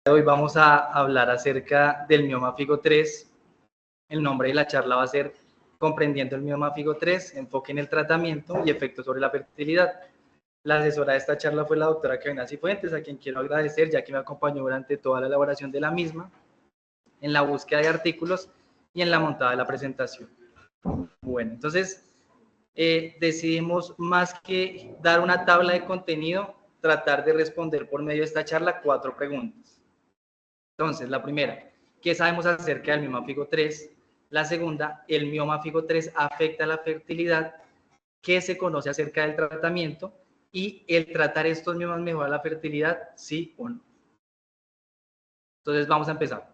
de hoy vamos a hablar acerca del mioma FIGO 3. El nombre de la charla va a ser Comprendiendo el mioma FIGO 3, enfoque en el tratamiento y efectos sobre la fertilidad. La asesora de esta charla fue la doctora Kevina Cifuentes, a quien quiero agradecer ya que me acompañó durante toda la elaboración de la misma, en la búsqueda de artículos y en la montada de la presentación. Bueno, entonces decidimos, más que dar una tabla de contenido, tratar de responder por medio de esta charla 4 preguntas. Entonces, la primera, ¿qué sabemos acerca del mioma FIGO 3? La segunda, ¿el mioma FIGO 3 afecta la fertilidad? ¿Qué se conoce acerca del tratamiento? Y ¿el tratar estos miomas mejora la fertilidad? ¿Sí o no? Entonces, vamos a empezar.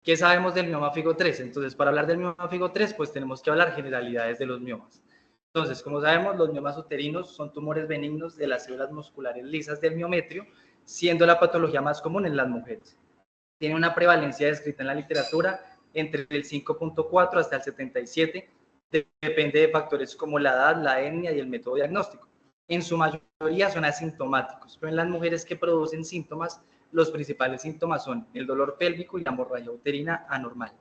¿Qué sabemos del mioma FIGO 3? Entonces, para hablar del mioma FIGO 3, pues tenemos que hablar generalidades de los miomas. Entonces, como sabemos, los miomas uterinos son tumores benignos de las células musculares lisas del miometrio, siendo la patología más común en las mujeres. Tiene una prevalencia descrita en la literatura entre el 5.4 hasta el 77, depende de factores como la edad, la etnia y el método diagnóstico. En su mayoría son asintomáticos, pero en las mujeres que producen síntomas, los principales síntomas son el dolor pélvico y la hemorragia uterina anormal.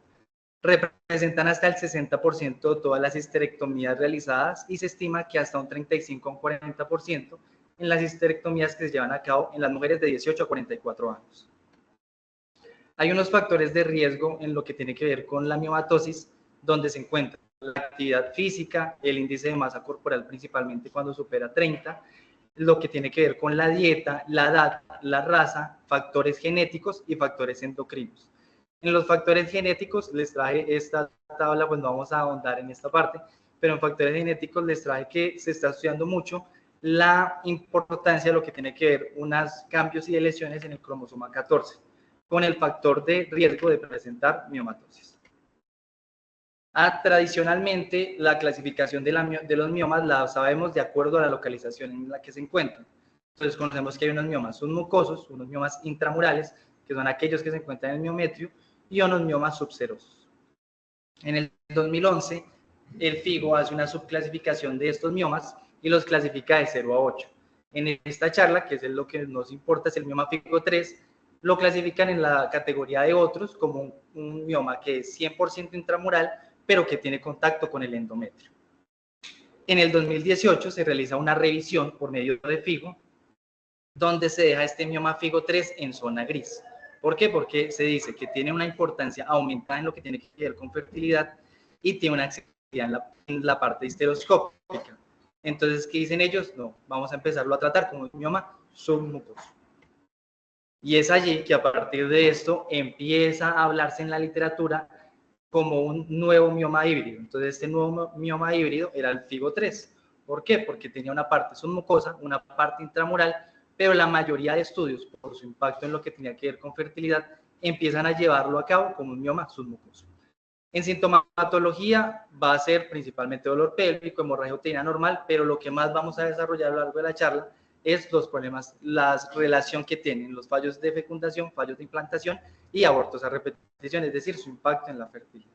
Representan hasta el 60% de todas las histerectomías realizadas y se estima que hasta un 35 o 40% en las histerectomías que se llevan a cabo en las mujeres de 18 a 44 años. Hay unos factores de riesgo en lo que tiene que ver con la miomatosis, donde se encuentra la actividad física, el índice de masa corporal principalmente cuando supera 30, lo que tiene que ver con la dieta, la edad, la raza, factores genéticos y factores endocrinos. En los factores genéticos les traje esta tabla, pues no vamos a ahondar en esta parte, pero en factores genéticos les traje que se está estudiando mucho la importancia de lo que tiene que ver unos cambios y lesiones en el cromosoma 14 con el factor de riesgo de presentar miomatosis. Tradicionalmente, la clasificación de los miomas la sabemos de acuerdo a la localización en la que se encuentran. Entonces, conocemos que hay unos miomas submucosos, unos miomas intramurales, que son aquellos que se encuentran en el miometrio, y unos miomas subserosos. En el 2011, el FIGO hace una subclasificación de estos miomas y los clasifica de 0 a 8. En esta charla, que es lo que nos importa, es el mioma FIGO 3, lo clasifican en la categoría de otros como un mioma que es 100% intramural, pero que tiene contacto con el endometrio. En el 2018 se realiza una revisión por medio de FIGO, donde se deja este mioma FIGO 3 en zona gris. ¿Por qué? Porque se dice que tiene una importancia aumentada en lo que tiene que ver con fertilidad y tiene una actividad en la parte histeroscópica. Entonces, ¿qué dicen ellos? No, vamos a empezarlo a tratar como un mioma submucoso. Y es allí que a partir de esto empieza a hablarse en la literatura como un nuevo mioma híbrido. Entonces, este nuevo mioma híbrido era el FIGO 3. ¿Por qué? Porque tenía una parte submucosa, una parte intramural, pero la mayoría de estudios, por su impacto en lo que tenía que ver con fertilidad, empiezan a llevarlo a cabo como un mioma submucoso. En sintomatología va a ser principalmente dolor pélvico, hemorragia uterina normal, pero lo que más vamos a desarrollar a lo largo de la charla es los problemas, la relación que tienen los fallos de fecundación, fallos de implantación y abortos a repetición, es decir, su impacto en la fertilidad.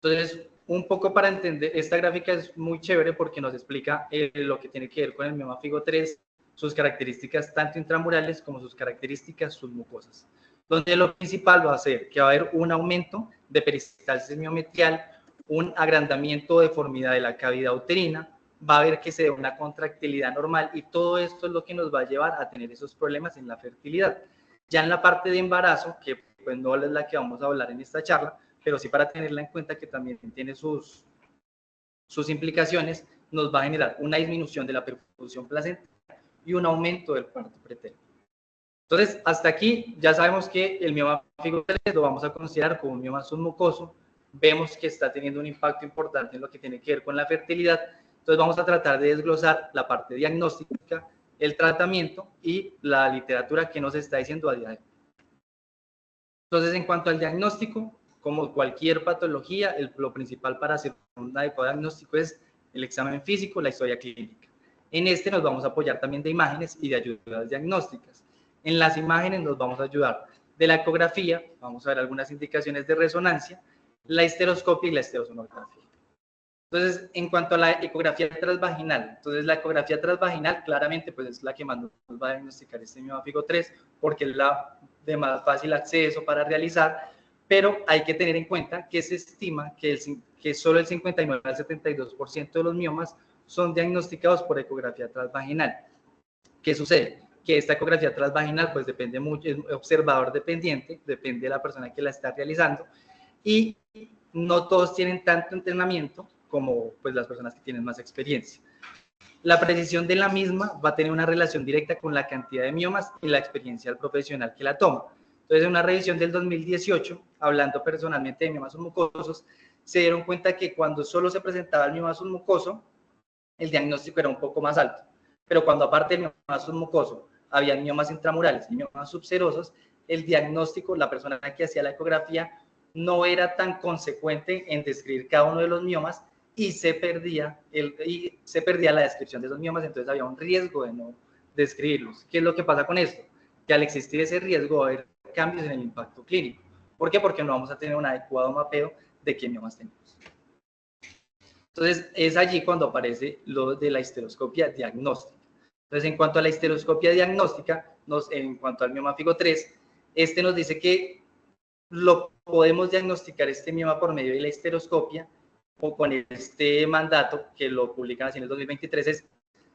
Entonces, un poco para entender, esta gráfica es muy chévere porque nos explica lo que tiene que ver con el mioma FIGO 3, sus características tanto intramurales como sus características submucosas. Donde lo principal va a ser que va a haber un aumento de peristalsis miometrial, un agrandamiento o deformidad de la cavidad uterina, va a haber que se dé una contractilidad normal y todo esto es lo que nos va a llevar a tener esos problemas en la fertilidad. Ya en la parte de embarazo, que pues no es la que vamos a hablar en esta charla, pero sí para tenerla en cuenta que también tiene sus implicaciones, nos va a generar una disminución de la perfusión placentaria y un aumento del parto pretérito. Entonces, hasta aquí ya sabemos que el mioma FIGO 3 lo vamos a considerar como un mioma submucoso. Vemos que está teniendo un impacto importante en lo que tiene que ver con la fertilidad. Entonces, vamos a tratar de desglosar la parte diagnóstica, el tratamiento y la literatura que nos está diciendo a día de hoy. Entonces, en cuanto al diagnóstico, como cualquier patología, lo principal para hacer un adecuado diagnóstico es el examen físico, la historia clínica. En este nos vamos a apoyar también de imágenes y de ayudas diagnósticas. En las imágenes nos vamos a ayudar de la ecografía, vamos a ver algunas indicaciones de resonancia, la histeroscopia y la estereosonografía. Entonces, en cuanto a la ecografía transvaginal, entonces la ecografía transvaginal claramente pues es la que más nos va a diagnosticar este mioma FIGO 3 porque es la de más fácil acceso para realizar, pero hay que tener en cuenta que se estima que solo el 59 al 72% de los miomas son diagnosticados por ecografía transvaginal. ¿Qué sucede? Que esta ecografía transvaginal pues depende mucho, es observador dependiente, depende de la persona que la está realizando, y no todos tienen tanto entrenamiento como pues las personas que tienen más experiencia. La precisión de la misma va a tener una relación directa con la cantidad de miomas y la experiencia del profesional que la toma. Entonces, en una revisión del 2018, hablando personalmente de miomas submucosos, se dieron cuenta que cuando solo se presentaba el mioma submucoso, el diagnóstico era un poco más alto. Pero cuando aparte del mioma submucoso había miomas intramurales y miomas subserosos, el diagnóstico, la persona que hacía la ecografía, no era tan consecuente en describir cada uno de los miomas y se perdía la descripción de esos miomas, entonces había un riesgo de no describirlos. ¿Qué es lo que pasa con esto? Que al existir ese riesgo va a haber cambios en el impacto clínico. ¿Por qué? Porque no vamos a tener un adecuado mapeo de qué miomas tenemos. Entonces, es allí cuando aparece lo de la histeroscopia diagnóstica. Entonces, en cuanto a la histeroscopia diagnóstica, en cuanto al mioma FIGO 3, este nos dice que lo podemos diagnosticar este mioma por medio de la histeroscopia, o con este mandato que lo publican así en el 2023,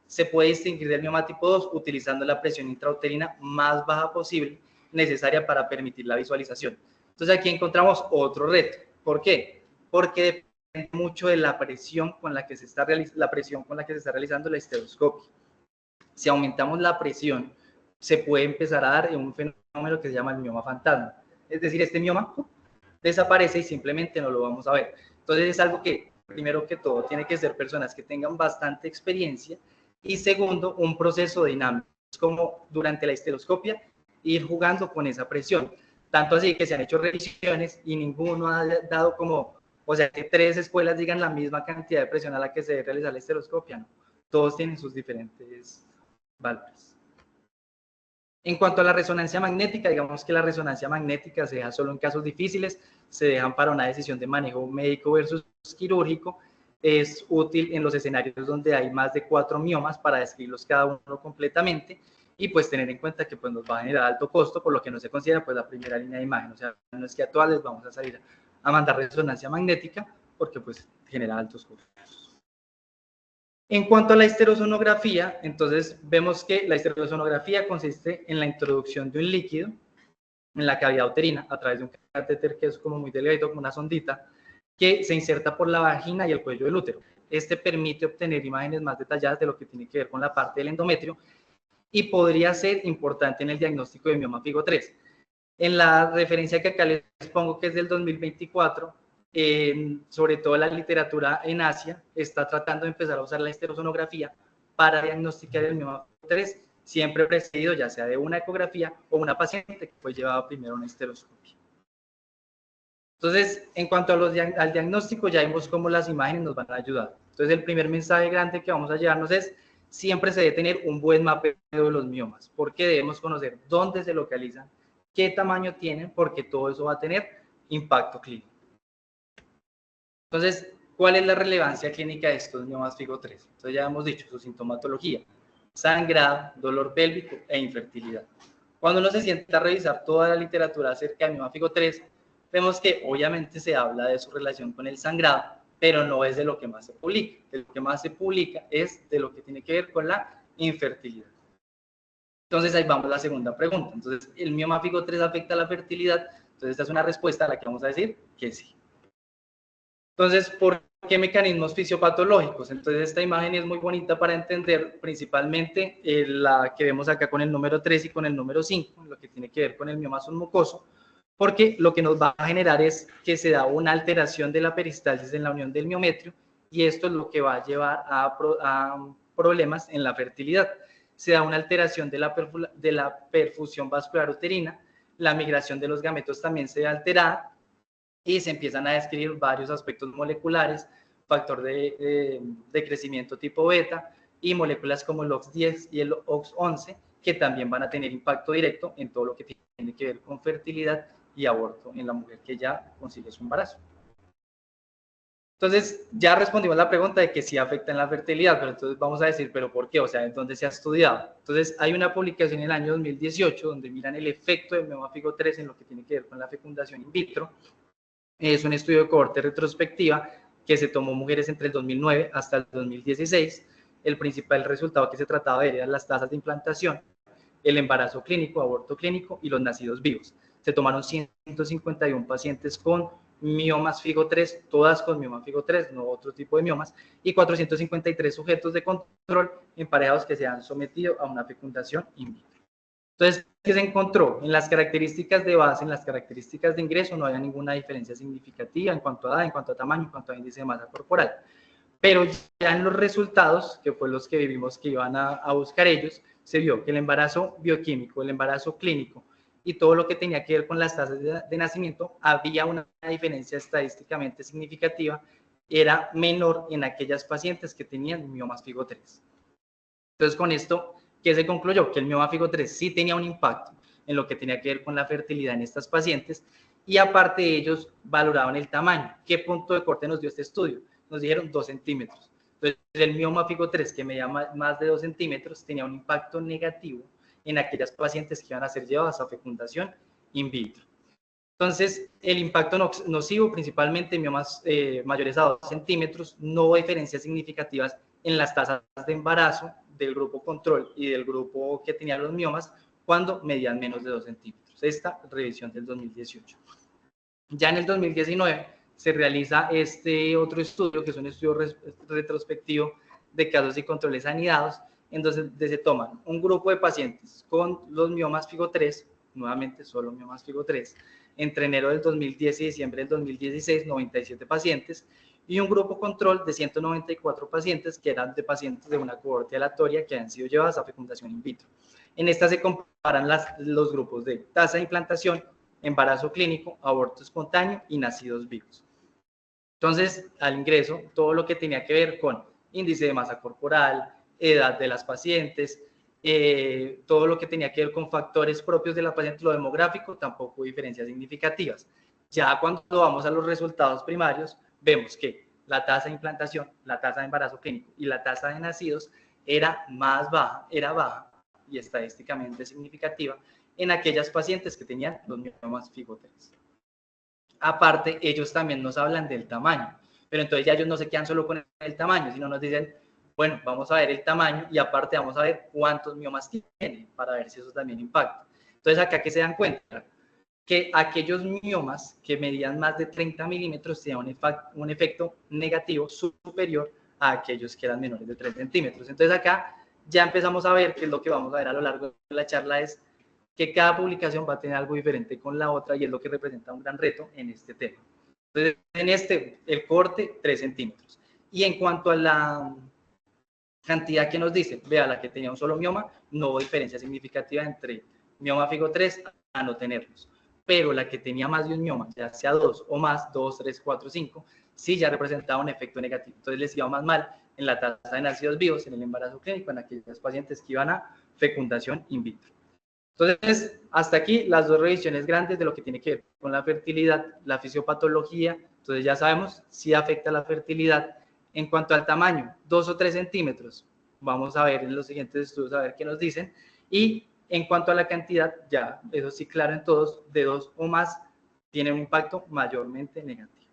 se puede distinguir del mioma tipo 2 utilizando la presión intrauterina más baja posible necesaria para permitir la visualización. Entonces aquí encontramos otro reto. ¿Por qué? Porque depende mucho de la presión con la que se está realizando la histeroscopia. Si aumentamos la presión, se puede empezar a dar un fenómeno que se llama el mioma fantasma. Es decir, este mioma desaparece y simplemente no lo vamos a ver. Entonces es algo que, primero que todo, tiene que ser personas que tengan bastante experiencia, y segundo, un proceso dinámico, como durante la histeroscopia, ir jugando con esa presión. Tanto así que se han hecho revisiones y ninguno ha dado como, o sea, que 3 escuelas digan la misma cantidad de presión a la que se debe realizar la histeroscopia, ¿no? Todos tienen sus diferentes valores. En cuanto a la resonancia magnética, digamos que la resonancia magnética se deja solo en casos difíciles, se dejan para una decisión de manejo médico versus quirúrgico. Es útil en los escenarios donde hay más de 4 miomas para describirlos cada uno completamente, y pues tener en cuenta que pues nos va a generar alto costo, por lo que no se considera pues la primera línea de imagen. O sea, no es que a todas les vamos a salir a mandar resonancia magnética, porque pues genera altos costos. En cuanto a la histerosonografía, entonces vemos que la histerosonografía consiste en la introducción de un líquido en la cavidad uterina a través de un catéter que es como muy delgadito, como una sondita, que se inserta por la vagina y el cuello del útero. Este permite obtener imágenes más detalladas de lo que tiene que ver con la parte del endometrio y podría ser importante en el diagnóstico de mioma FIGO 3. En la referencia que acá les pongo, que es del 2024, sobre todo la literatura en Asia está tratando de empezar a usar la histerosonografía para diagnosticar el mioma FIGO 3, siempre precedido ya sea de una ecografía o una paciente que fue llevada primero a una histeroscopia. Entonces, en cuanto al diagnóstico, ya vimos cómo las imágenes nos van a ayudar. Entonces, el primer mensaje grande que vamos a llevarnos es: siempre se debe tener un buen mapeo de los miomas, porque debemos conocer dónde se localizan, qué tamaño tienen, porque todo eso va a tener impacto clínico. Entonces, ¿cuál es la relevancia clínica de estos miomas FIGO 3? Entonces, ya hemos dicho su sintomatología: sangrado, dolor pélvico e infertilidad. Cuando uno se sienta a revisar toda la literatura acerca del mioma FIGO 3, vemos que obviamente se habla de su relación con el sangrado, pero no es de lo que más se publica. De lo que más se publica es de lo que tiene que ver con la infertilidad. Entonces, ahí vamos a la segunda pregunta. Entonces, ¿el mioma FIGO 3 afecta a la fertilidad? Entonces, esta es una respuesta a la que vamos a decir que sí. Entonces, ¿por qué mecanismos fisiopatológicos? Entonces, esta imagen es muy bonita para entender principalmente la que vemos acá con el número 3 y con el número 5, lo que tiene que ver con el mioma submucoso, porque lo que nos va a generar es que se da una alteración de la peristalsis en la unión del miometrio, y esto es lo que va a llevar a problemas en la fertilidad. Se da una alteración de la perfusión vascular uterina, la migración de los gametos también se ve alterada, y se empiezan a describir varios aspectos moleculares, factor de crecimiento tipo beta y moléculas como el OX10 y el OX11, que también van a tener impacto directo en todo lo que tiene que ver con fertilidad y aborto en la mujer que ya consigue su embarazo. Entonces, ya respondimos la pregunta de que sí afecta en la fertilidad, pero entonces vamos a decir, ¿pero por qué? O sea, ¿en dónde se ha estudiado? Entonces, hay una publicación en el año 2018 donde miran el efecto del mioma figo 3 en lo que tiene que ver con la fecundación in vitro. Es un estudio de cohorte retrospectiva que se tomó mujeres entre el 2009 hasta el 2016. El principal resultado que se trataba de ver eran las tasas de implantación, el embarazo clínico, aborto clínico y los nacidos vivos. Se tomaron 151 pacientes con miomas figo 3, todas con mioma figo 3, no otro tipo de miomas, y 453 sujetos de control emparejados que se han sometido a una fecundación in vitro. Entonces, ¿qué se encontró? En las características de base, en las características de ingreso, no había ninguna diferencia significativa en cuanto a edad, en cuanto a tamaño, en cuanto a índice de masa corporal. Pero ya en los resultados, que fue los que vimos que iban a buscar ellos, se vio que el embarazo bioquímico, el embarazo clínico y todo lo que tenía que ver con las tasas de nacimiento, había una diferencia estadísticamente significativa, era menor en aquellas pacientes que tenían miomas figo 3. Entonces, con esto, ¿qué se concluyó? Que el mioma figo 3 sí tenía un impacto en lo que tenía que ver con la fertilidad en estas pacientes, y aparte ellos valoraban el tamaño. ¿Qué punto de corte nos dio este estudio? Nos dijeron 2 centímetros. Entonces, el mioma figo 3, que medía más de 2 centímetros, tenía un impacto negativo en aquellas pacientes que iban a ser llevadas a fecundación in vitro. Entonces, el impacto nocivo, principalmente en miomas mayores a 2 centímetros, no hubo diferencias significativas en las tasas de embarazo del grupo control y del grupo que tenía los miomas cuando medían menos de 2 centímetros. Esta revisión del 2018. Ya en el 2019 se realiza este otro estudio, que es un estudio retrospectivo de casos y controles anidados, en donde se toman un grupo de pacientes con los miomas figo 3, nuevamente solo miomas figo 3, entre enero del 2010 y diciembre del 2016, 97 pacientes, y un grupo control de 194 pacientes que eran de pacientes de una cohorte aleatoria que han sido llevadas a fecundación in vitro. En esta se comparan los grupos de tasa de implantación, embarazo clínico, aborto espontáneo y nacidos vivos. Entonces, al ingreso, todo lo que tenía que ver con índice de masa corporal, edad de las pacientes, todo lo que tenía que ver con factores propios de la paciente, lo demográfico, tampoco hubo diferencias significativas. Ya cuando vamos a los resultados primarios, vemos que la tasa de implantación, la tasa de embarazo clínico y la tasa de nacidos era baja y estadísticamente significativa en aquellas pacientes que tenían los miomas figo 3. Aparte, ellos también nos hablan del tamaño, pero entonces ya ellos no se quedan solo con el tamaño, sino nos dicen, bueno, vamos a ver el tamaño y aparte vamos a ver cuántos miomas tiene para ver si eso también impacta. Entonces, acá, ¿qué se dan cuenta? Que aquellos miomas que medían más de 30 milímetros tenían un efecto negativo superior a aquellos que eran menores de 3 centímetros. Entonces, acá ya empezamos a ver, que es lo que vamos a ver a lo largo de la charla, es que cada publicación va a tener algo diferente con la otra y es lo que representa un gran reto en este tema. Entonces, en este, el corte, 3 centímetros. Y en cuanto a la cantidad que nos dice, vea, la que tenía un solo mioma, no hubo diferencia significativa entre mioma figo 3 a no tenerlos. Pero la que tenía más de un mioma, ya sea 2 o más, 2, 3, 4, 5, sí ya representaba un efecto negativo. Entonces les iba más mal en la tasa de nacidos vivos, en el embarazo clínico, en aquellos pacientes que iban a fecundación in vitro. Entonces, hasta aquí las dos revisiones grandes de lo que tiene que ver con la fertilidad, la fisiopatología. Entonces ya sabemos si afecta la fertilidad. En cuanto al tamaño, 2 o 3 centímetros, vamos a ver en los siguientes estudios a ver qué nos dicen. Y en cuanto a la cantidad, ya eso sí claro en todos, de 2 o más, tiene un impacto mayormente negativo.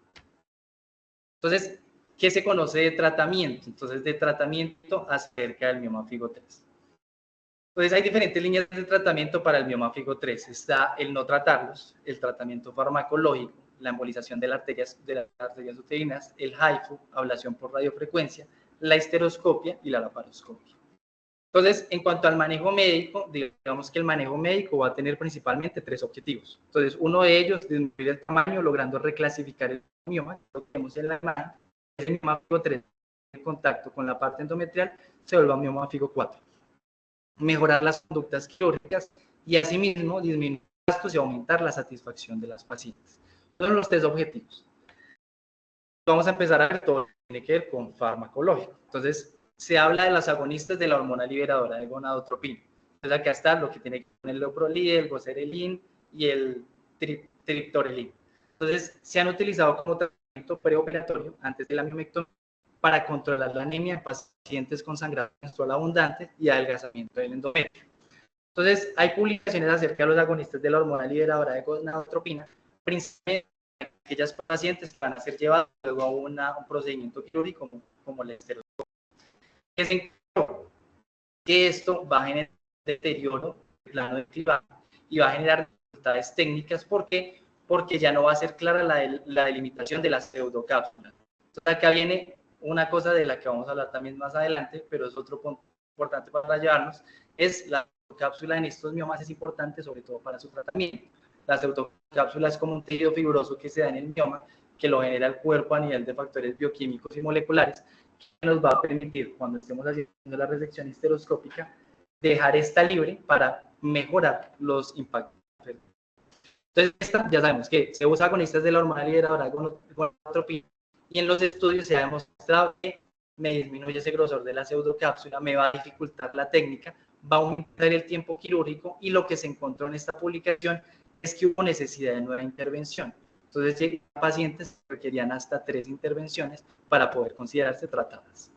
Entonces, ¿qué se conoce de tratamiento? Entonces, de tratamiento acerca del mioma figo 3. Entonces hay diferentes líneas de tratamiento para el mioma figo 3. Está el no tratarlos, el tratamiento farmacológico, la embolización de las arterias uterinas, el HIFU, ablación por radiofrecuencia, la histeroscopia y la laparoscopia. Entonces, en cuanto al manejo médico, digamos que el manejo médico va a tener principalmente 3 objetivos. Entonces, uno de ellos, disminuir el tamaño, logrando reclasificar el mioma, lo que vemos en la imagen, el mioma figo 3 en contacto con la parte endometrial se vuelve un mioma figo 4. Mejorar las conductas quirúrgicas y asimismo disminuir gastos y aumentar la satisfacción de las pacientes. Son los 3 objetivos. Vamos a empezar a ver todo lo que tiene que ver con farmacológico. Entonces, se habla de las agonistas de la hormona liberadora de gonadotropina. Entonces, acá está lo que tiene que ver con el leoprolid, el goserelin y el triptorelin. Entonces, se han utilizado como tratamiento tratamiento preoperatorio antes de la miomectomía para controlar la anemia en pacientes con sangrado menstrual abundante y adelgazamiento del endometrio. Entonces, hay publicaciones acerca de los agonistas de la hormona liberadora de gonadotropina, principalmente aquellas pacientes que van a ser llevadas luego a un procedimiento quirúrgico como la esteroidectomía. Que se encontró que esto va a generar deterioro del plano del cribado y va a generar dificultades técnicas. ¿Por qué? Porque ya no va a ser clara la delimitación de las pseudocápsulas. Entonces, acá viene una cosa de la que vamos a hablar también más adelante, pero es otro punto importante para llevarnos, es la pseudocápsula en estos miomas es importante sobre todo para su tratamiento. La pseudocápsula es como un tejido fibroso que se da en el mioma, que lo genera el cuerpo a nivel de factores bioquímicos y moleculares, que nos va a permitir, cuando estemos haciendo la resección histeroscópica, dejar esta libre para mejorar los impactos. Entonces, esta ya sabemos que se usa agonistas de la hormona liberadora de gonadotropina, y en los estudios se ha demostrado que me disminuye ese grosor de la pseudocápsula, me va a dificultar la técnica, va a aumentar el tiempo quirúrgico, y lo que se encontró en esta publicación es que hubo necesidad de nueva intervención. Entonces, llegan pacientes que requerían hasta 3 intervenciones para poder considerarse tratadas.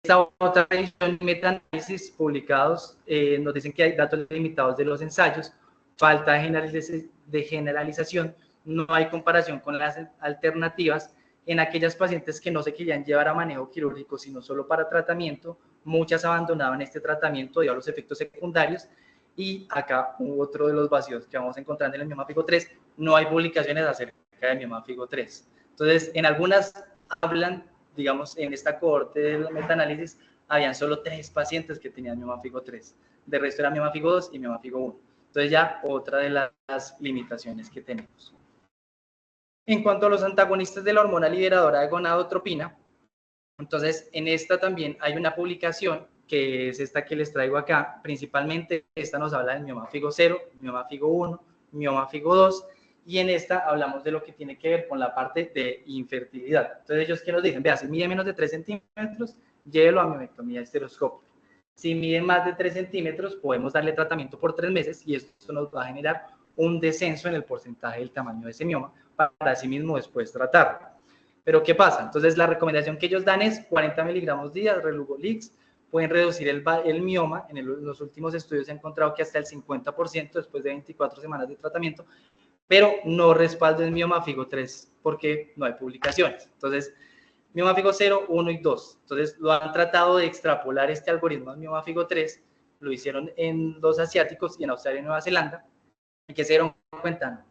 Esta otra edición de metaanálisis publicados nos dicen que hay datos limitados de los ensayos, falta de generalización, no hay comparación con las alternativas. En aquellas pacientes que no se querían llevar a manejo quirúrgico, sino solo para tratamiento, muchas abandonaban este tratamiento debido a los efectos secundarios. Y acá otro de los vacíos que vamos a encontrar en el mioma FIGO 3, no hay publicaciones acerca del mioma FIGO 3. Entonces, en algunas hablan, digamos, en esta cohorte del metaanálisis, habían solo 3 pacientes que tenían mioma FIGO 3. De resto era mioma FIGO 2 y mioma FIGO 1. Entonces, ya otra de las limitaciones que tenemos. En cuanto a los antagonistas de la hormona liberadora de gonadotropina, entonces en esta también hay una publicación que es esta que les traigo acá. Principalmente esta nos habla del mioma FIGO 0, mioma FIGO 1, mioma FIGO 2, y en esta hablamos de lo que tiene que ver con la parte de infertilidad. Entonces ellos que nos dicen, vea, si mide menos de 3 centímetros, llévelo a miomectomía histeroscópica. Si mide más de 3 centímetros, podemos darle tratamiento por 3 meses y esto nos va a generar un descenso en el porcentaje del tamaño de ese mioma para así mismo después tratarlo. Pero ¿qué pasa? Entonces la recomendación que ellos dan es 40 miligramos día, Relugolix, pueden reducir el mioma. En los últimos estudios se ha encontrado que hasta el 50% después de 24 semanas de tratamiento, pero no respalda el mioma FIGO 3 porque no hay publicaciones. Entonces, mioma FIGO 0, 1 y 2. Entonces, lo han tratado de extrapolar este algoritmo al mioma FIGO 3, lo hicieron en los asiáticos y en Australia y Nueva Zelanda, y que se dieron cuenta,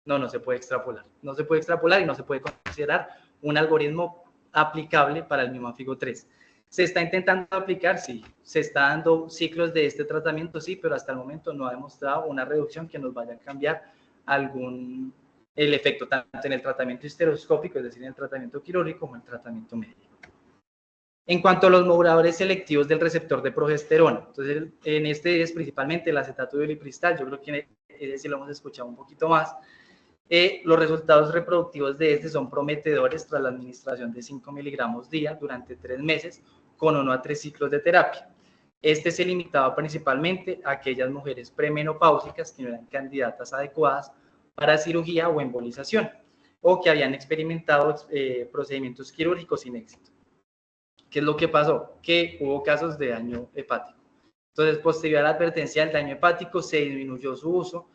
no se puede extrapolar. No se puede extrapolar y no se puede considerar un algoritmo aplicable para el mioma FIGO 3. ¿Se está intentando aplicar? Sí. ¿Se está dando ciclos de este tratamiento? Sí, pero hasta el momento no ha demostrado una reducción que nos vaya a cambiar el efecto tanto en el tratamiento histeroscópico, es decir, en el tratamiento quirúrgico, como en el tratamiento médico. En cuanto a los moduladores selectivos del receptor de progesterona, entonces en este es principalmente el acetato de ulipristal, yo creo que ese lo hemos escuchado un poquito más. Los resultados reproductivos de este son prometedores tras la administración de 5 miligramos día durante 3 meses con 1 a 3 ciclos de terapia. Este se limitaba principalmente a aquellas mujeres premenopáusicas que no eran candidatas adecuadas para cirugía o embolización o que habían experimentado procedimientos quirúrgicos sin éxito. ¿Qué es lo que pasó? Que hubo casos de daño hepático. Entonces, posterior a la advertencia del daño hepático, se disminuyó su uso,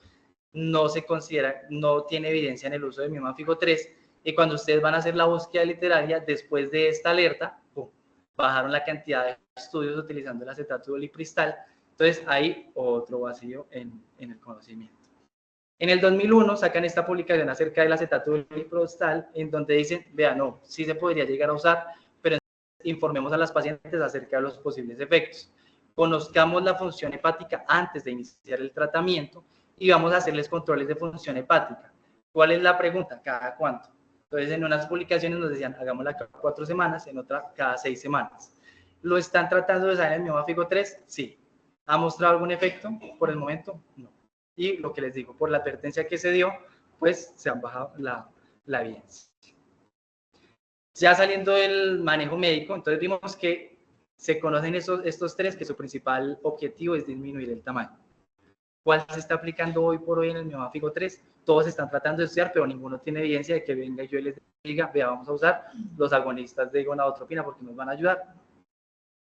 no se considera, no tiene evidencia en el uso de mioma FIGO 3, y cuando ustedes van a hacer la búsqueda literaria, después de esta alerta, bajaron la cantidad de estudios utilizando el acetato de ulipristal. Entonces, hay otro vacío en el conocimiento. En el 2001 sacan esta publicación acerca del acetato de ulipristal, en donde dicen, vean, no, sí se podría llegar a usar, pero informemos a las pacientes acerca de los posibles efectos. Conozcamos la función hepática antes de iniciar el tratamiento y vamos a hacerles controles de función hepática. ¿Cuál es la pregunta? ¿Cada cuánto? Entonces, en unas publicaciones nos decían, hagámosla cada 4 semanas, en otra cada 6 semanas. ¿Lo están tratando de usar en el mioma FIGO 3? Sí. ¿Ha mostrado algún efecto? Por el momento, no. Y lo que les digo, por la advertencia que se dio, pues se han bajado la evidencia. Ya saliendo del manejo médico, entonces vimos que se conocen estos 3, que su principal objetivo es disminuir el tamaño. ¿Cuál se está aplicando hoy por hoy en el mioma Figo 3? Todos están tratando de estudiar, pero ninguno tiene evidencia de que venga y yo les diga, vea, vamos a usar los agonistas de gonadotropina porque nos van a ayudar.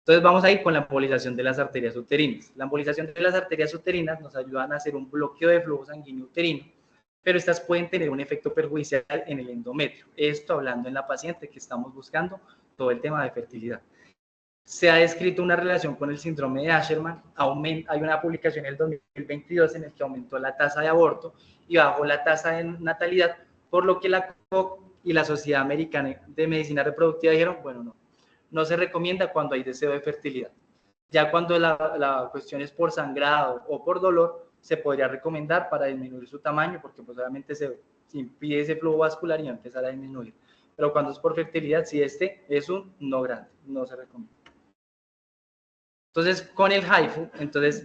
Entonces vamos a ir con la embolización de las arterias uterinas. La embolización de las arterias uterinas nos ayudan a hacer un bloqueo de flujo sanguíneo uterino, pero estas pueden tener un efecto perjudicial en el endometrio. Esto hablando en la paciente que estamos buscando todo el tema de fertilidad. Se ha descrito una relación con el síndrome de Asherman. Hay una publicación en el 2022 en la que aumentó la tasa de aborto y bajó la tasa de natalidad, por lo que la COC y la Sociedad Americana de Medicina Reproductiva dijeron, bueno, no se recomienda cuando hay deseo de fertilidad. Ya cuando la cuestión es por sangrado o por dolor, se podría recomendar para disminuir su tamaño, porque pues obviamente se impide ese flujo vascular y va a empezar a disminuir. Pero cuando es por fertilidad, si este es un no grande, no se recomienda. Entonces, con el HIFU,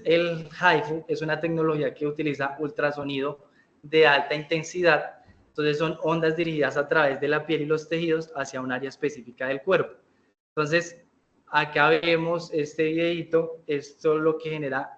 el HIFU es una tecnología que utiliza ultrasonido de alta intensidad. Entonces, son ondas dirigidas a través de la piel y los tejidos hacia un área específica del cuerpo. Entonces, acá vemos este videito. Esto lo que genera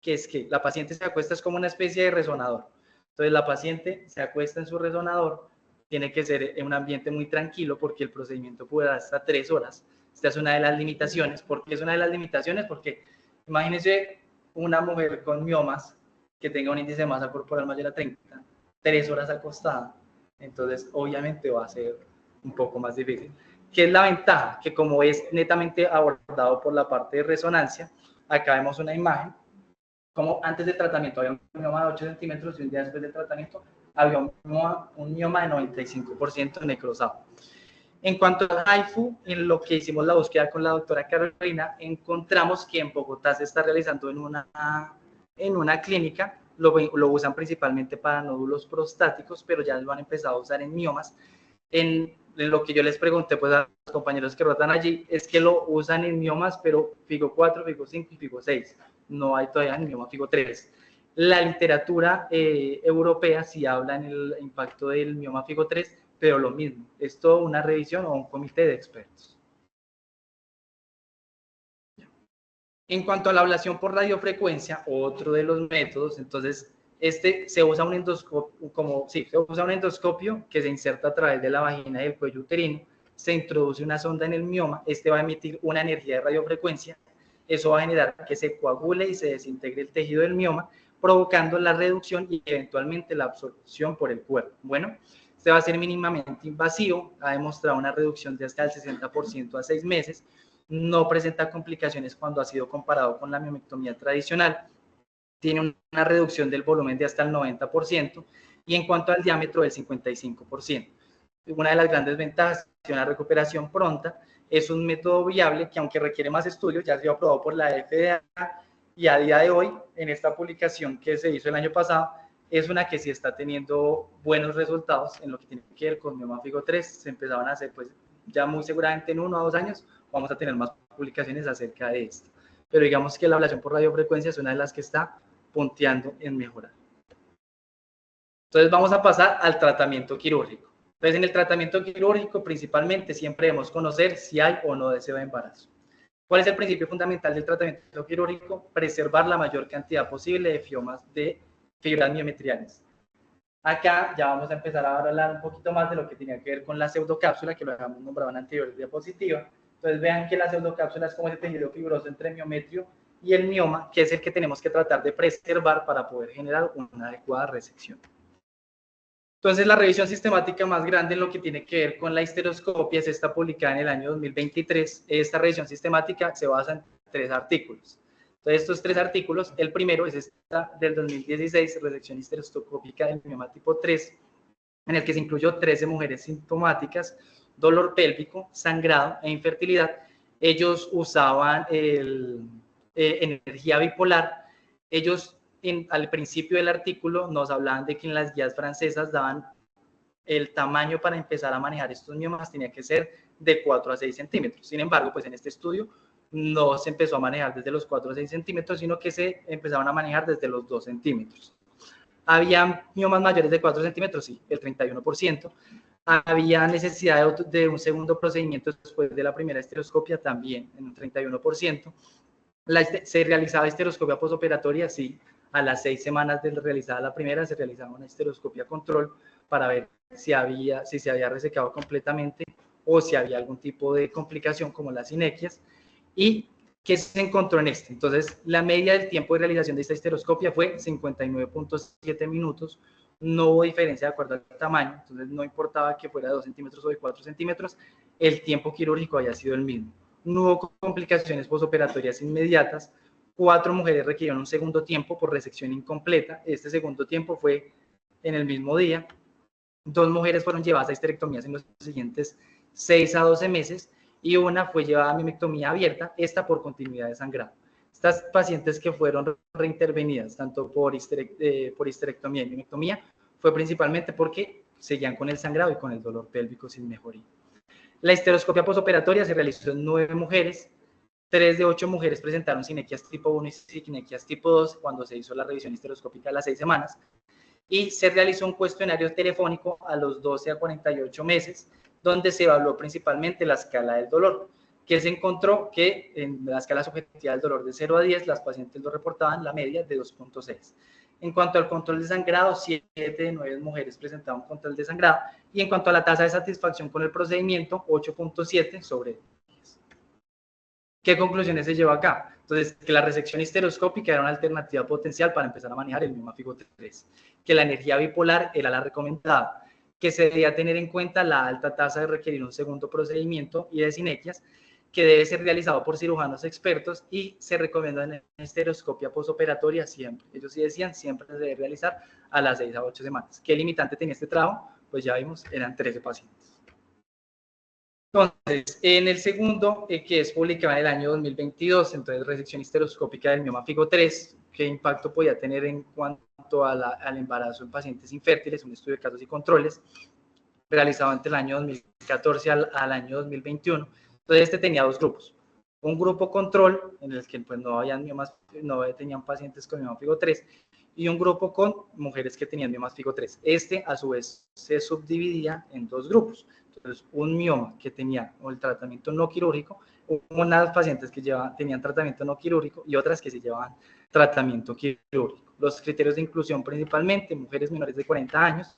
que es que la paciente se acuesta, es como una especie de resonador. Entonces, la paciente se acuesta en su resonador, tiene que ser en un ambiente muy tranquilo porque el procedimiento puede dar hasta 3 horas. Esta es una de las limitaciones. ¿Por qué es una de las limitaciones? Porque imagínense una mujer con miomas que tenga un índice de masa corporal mayor a 30, 3 horas acostada, entonces obviamente va a ser un poco más difícil. ¿Qué es la ventaja? Que como es netamente abordado por la parte de resonancia, acá vemos una imagen, como antes del tratamiento había un mioma de 8 centímetros y un día después del tratamiento había un mioma de 95% necrosado. En cuanto al HIFU, en lo que hicimos la búsqueda con la doctora Carolina, encontramos que en Bogotá se está realizando en una clínica, lo usan principalmente para nódulos prostáticos, pero ya lo han empezado a usar en miomas. En lo que yo les pregunté pues, a los compañeros que rotan allí, es que lo usan en miomas, pero Figo 4, Figo 5 y Figo 6. No hay todavía en mioma Figo 3. La literatura europea sí habla en el impacto del mioma Figo 3, pero lo mismo, es toda una revisión o un comité de expertos. En cuanto a la ablación por radiofrecuencia, otro de los métodos, entonces, se usa un endoscopio que se inserta a través de la vagina y el cuello uterino, se introduce una sonda en el mioma, va a emitir una energía de radiofrecuencia, eso va a generar que se coagule y se desintegre el tejido del mioma, provocando la reducción y eventualmente la absorción por el cuerpo. Bueno, este va a ser mínimamente invasivo, ha demostrado una reducción de hasta el 60% a 6 meses, no presenta complicaciones cuando ha sido comparado con la miomectomía tradicional, tiene una reducción del volumen de hasta el 90% y en cuanto al diámetro del 55%. Una de las grandes ventajas de una recuperación pronta, es un método viable que aunque requiere más estudios, ya ha sido aprobado por la FDA y a día de hoy, en esta publicación que se hizo el año pasado, es una que sí está teniendo buenos resultados en lo que tiene que ver con mioma Figo 3. Se empezaban a hacer, pues ya muy seguramente en 1 o 2 años vamos a tener más publicaciones acerca de esto. Pero digamos que la ablación por radiofrecuencia es una de las que está punteando en mejorar. Entonces vamos a pasar al tratamiento quirúrgico. Entonces en el tratamiento quirúrgico principalmente siempre debemos conocer si hay o no deseo de embarazo. ¿Cuál es el principio fundamental del tratamiento quirúrgico? Preservar la mayor cantidad posible de fibras miometriales. Acá ya vamos a empezar a hablar un poquito más de lo que tenía que ver con la pseudocápsula, que lo habíamos nombrado en anterior diapositiva. Entonces vean que la pseudocápsula es como ese tejido fibroso entre el miometrio y el mioma, que es el que tenemos que tratar de preservar para poder generar una adecuada resección. Entonces, la revisión sistemática más grande en lo que tiene que ver con la histeroscopia es esta publicada en el año 2023. Esta revisión sistemática se basa en 3 artículos. Entonces, estos 3 artículos, el primero es esta del 2016, resección histeroscópica del mioma tipo 3, en el que se incluyó 13 mujeres sintomáticas, dolor pélvico, sangrado e infertilidad. Ellos usaban energía bipolar. Ellos al principio del artículo nos hablaban de que en las guías francesas daban el tamaño para empezar a manejar estos miomas tenía que ser de 4 a 6 centímetros. Sin embargo, pues en este estudio no se empezó a manejar desde los 4 a 6 centímetros, sino que se empezaron a manejar desde los 2 centímetros. ¿Había miomas mayores de 4 centímetros? Sí, el 31%. ¿Había necesidad de un segundo procedimiento después de la primera histeroscopia? También, en un 31%. ¿Se realizaba histeroscopia postoperatoria? Sí. A las 6 semanas de realizada la primera, se realizaba una histeroscopia control para ver si se había resecado completamente o si había algún tipo de complicación como las sinequias. ¿Y qué se encontró en este? Entonces, la media del tiempo de realización de esta histeroscopia fue 59.7 minutos. No hubo diferencia de acuerdo al tamaño, entonces no importaba que fuera de 2 centímetros o de 4 centímetros, el tiempo quirúrgico había sido el mismo. No hubo complicaciones posoperatorias inmediatas. 4 mujeres requirieron un segundo tiempo por resección incompleta. Este segundo tiempo fue en el mismo día. 2 mujeres fueron llevadas a histerectomías en los siguientes 6 a 12 meses y una fue llevada a mimectomía abierta, esta por continuidad de sangrado. Estas pacientes que fueron reintervenidas tanto por histerectomía y mimectomía fue principalmente porque seguían con el sangrado y con el dolor pélvico sin mejoría. La histeroscopia posoperatoria se realizó en 9 mujeres. 3 de 8 mujeres presentaron sinequias tipo 1 y sinequias tipo 2 cuando se hizo la revisión histeroscópica a las 6 semanas. Y se realizó un cuestionario telefónico a los 12 a 48 meses, donde se evaluó principalmente la escala del dolor, que se encontró que en la escala subjetiva del dolor de 0 a 10, las pacientes lo reportaban la media de 2.6. En cuanto al control de sangrado, 7 de 9 mujeres presentaban control de sangrado, y en cuanto a la tasa de satisfacción con el procedimiento, 8.7 sobre 10. ¿Qué conclusiones se llevó acá? Entonces, que la resección histeroscópica era una alternativa potencial para empezar a manejar el mioma Figo 3, que la energía bipolar era la recomendada, que se debía tener en cuenta la alta tasa de requerir un segundo procedimiento y de sinequias, que debe ser realizado por cirujanos expertos y se recomienda en histeroscopia posoperatoria siempre. Ellos sí decían, siempre se debe realizar a las 6 a 8 semanas. ¿Qué limitante tenía este trabajo? Pues ya vimos, eran 13 pacientes. Entonces, en el segundo, que es publicado en el año 2022, entonces resección histeroscópica del mioma Figo 3, ¿qué impacto podía tener en cuanto al embarazo en pacientes infértiles? Un estudio de casos y controles realizado entre el año 2014 al año 2021. Entonces, este tenía 2 grupos. Un grupo control, en el que pues, no tenían pacientes con mioma Figo 3, y un grupo con mujeres que tenían miomas Figo 3. Este, a su vez, se subdividía en 2 grupos. Entonces, un mioma que tenía el tratamiento no quirúrgico, unas pacientes que tenían tratamiento no quirúrgico y otras que se llevaban tratamiento quirúrgico. Los criterios de inclusión principalmente, mujeres menores de 40 años,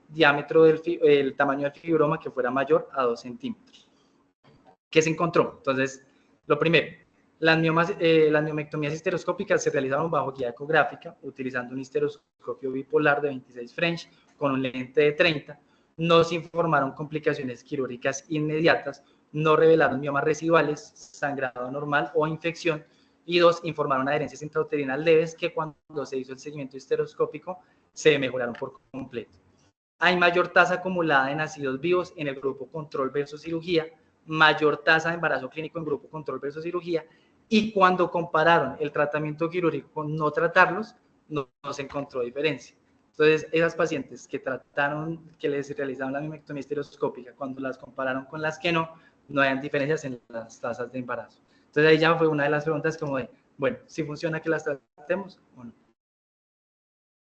diámetro el tamaño del fibroma que fuera mayor a 2 centímetros. ¿Qué se encontró? Entonces, lo primero, las miomectomías histeroscópicas se realizaron bajo guía ecográfica, utilizando un histeroscopio bipolar de 26 French con un lente de 30. No se informaron complicaciones quirúrgicas inmediatas, no revelaron miomas residuales, sangrado normal o infección, y 2, informaron adherencias intrauterinas leves que cuando se hizo el seguimiento histeroscópico se mejoraron por completo. Hay mayor tasa acumulada de nacidos vivos en el grupo control versus cirugía, mayor tasa de embarazo clínico en grupo control versus cirugía, y cuando compararon el tratamiento quirúrgico con no tratarlos, no se encontró diferencia. Entonces, esas pacientes que les realizaron la mimectomía histeroscópica, cuando las compararon con las que no hayan diferencias en las tasas de embarazo. Entonces, ahí ya fue una de las preguntas como de, bueno, si funciona que las tratemos o no.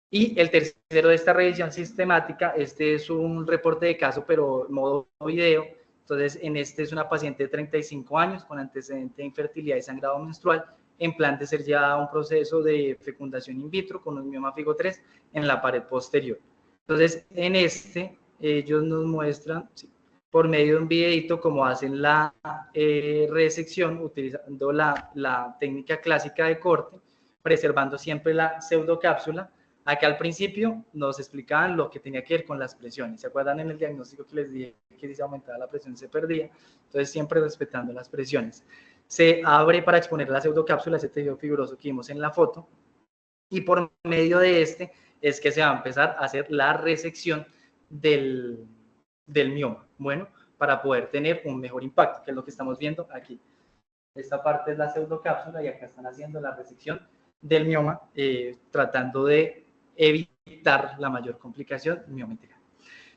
Y el tercero de esta revisión sistemática, este es un reporte de caso, pero modo video. Entonces, en este es una paciente de 35 años con antecedente de infertilidad y sangrado menstrual, en plan de ser ya un proceso de fecundación in vitro con un mioma Figo 3 en la pared posterior. Entonces, en este, ellos nos muestran, sí, por medio de un videito, cómo hacen la resección utilizando la técnica clásica de corte, preservando siempre la pseudocápsula. Acá al principio nos explicaban lo que tenía que ver con las presiones. ¿Se acuerdan en el diagnóstico que les dije que si se aumentaba la presión se perdía? Entonces siempre respetando las presiones. Se abre para exponer la pseudocápsula, ese tejido fibroso que vimos en la foto, y por medio de este es que se va a empezar a hacer la resección del mioma. Bueno, para poder tener un mejor impacto, que es lo que estamos viendo aquí. Esta parte es la pseudocápsula y acá están haciendo la resección del mioma, tratando de evitar la mayor complicación miométrica.